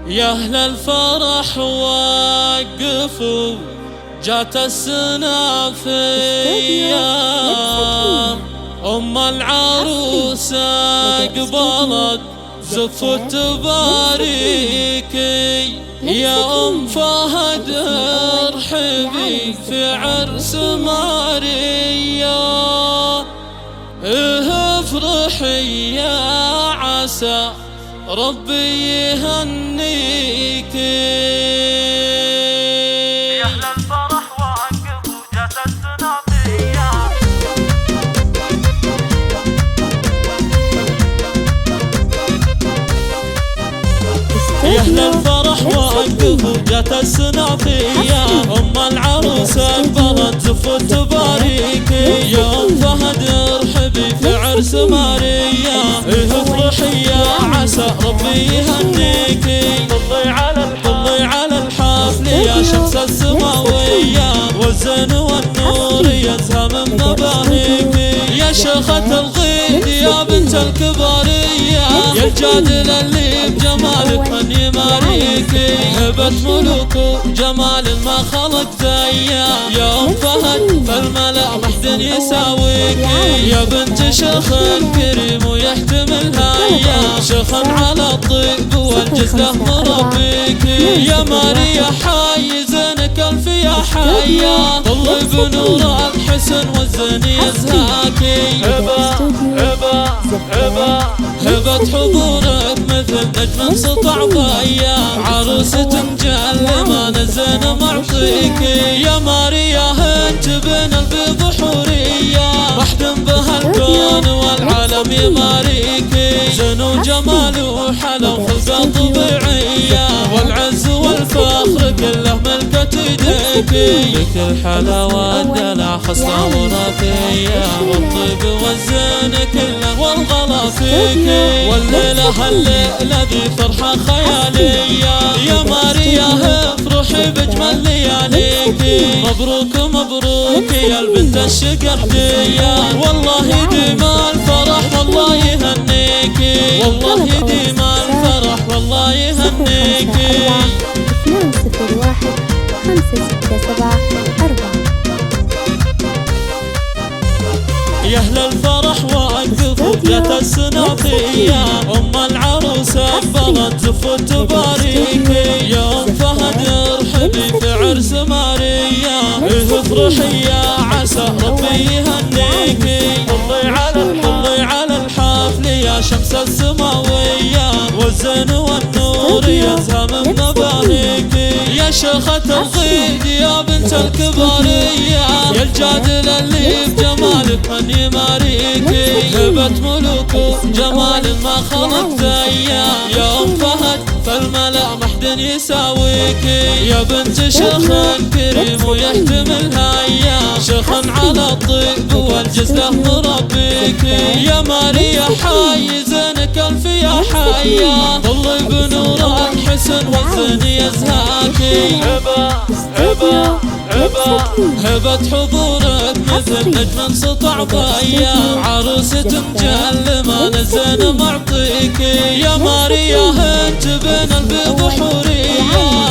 يا أهل الفرح وقفوا، جات السنافية أم العروسة قبلت زف تباريكي. يا أم فهد ارحبي في عرس ماريا، افرحي يا عسى ربي يهنيكي. يا أهل الفرح وقفوا، جات السنافية يا أهل الفرح وقفوا، جات السنافية أم العروسة قبلت زف تباريكي. يا أم فهد ارحبي في عرس ماريا، افرحي يا عسى ربي يهنيكي. طلي على الحفل يا شمس السماوية، والزين والنور يزهى من مباهيكي. يا شيخة الغيد يا بنت الكبارية، يا الجادل اللي بجمالك من يماريكي. هبة ملوك جمال ما خلق زيها، يا أم فهد فالملأ محد يساويكي. يا بنت شيخ كريم ويحتمل هيا، شيخ على الطيب والجزله مربيكي. يا ماريا حي زينك الف يا حيا، طلي بنور الحسن والزين يزهاكي. هبة حضورك مثل نجم سطع ضيا، عروسة مجلمة الزين معطيكي. يا ماريا انت بين البيض حورية، وحد بها الكون والعالم يماريكي. زين وجمال وحلا وخلقة طبيعية، والعز والفخر كله ملكة يديكي. لك الحلاوة والدلع خصلة وراثية، والطيب والزين كله والغلا فيكي. والليلة الليلة ذي فرحة خيالية، يا ماريا افرحي بجمل لياليكي. مبروك مبروك يا البنت الشقردية، والله ديم الفرح والله يهنيكي. والله ديم الفرح والله يهنيكي. 201-567-4. يا أهل الفرح وقفوا، جات السنافية أم العروسة قبلت زف تباريكي. يا أم فهد ارحبي في عرس ماريا، افرحي يا عسى ربي يهنيكي. طلي على الحفل يا شمس السماوية، والزين والنور يزهى من مباهيكي. يا شيخة الغيد يا بنت الكبارية، يا الجادل اللي بجمالك من يماريكي. هبة ملوك جمال ما خلق زيها، يا أم فهد فالملأ محد يساويكي. يا بنت شيخ كريم ويحتمل هيا، شيخ على الطيب والجزله مربيكي. يا ماريا حي زينك الف يا حيا، طلي بنور الحسن والزين يزهاكي. هبة حضورك مثل نجم سطع ضيا، عروسة مجلمة الزين معطيكي. يا ماريا انت بين البيض حورية،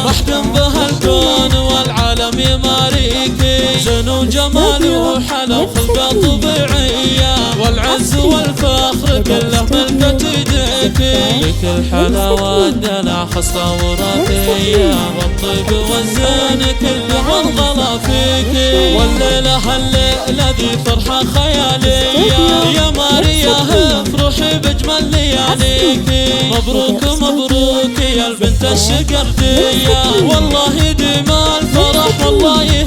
وحد بها الكون والعالم يماريكي. زين وجمال وحلا وخلقة طبيعية، والعز والفخر كله ملكة يديكي. لك الحلاوة والدلع خصلة وراثية، والطيب والزين كله والغلا فيكي. والليلة الليلة ذي فرحة خيالية، يا ماريا افرحي بجمل لياليكي. مبروك مبروك يا البنت الشقردية، والله ديم الفرح والله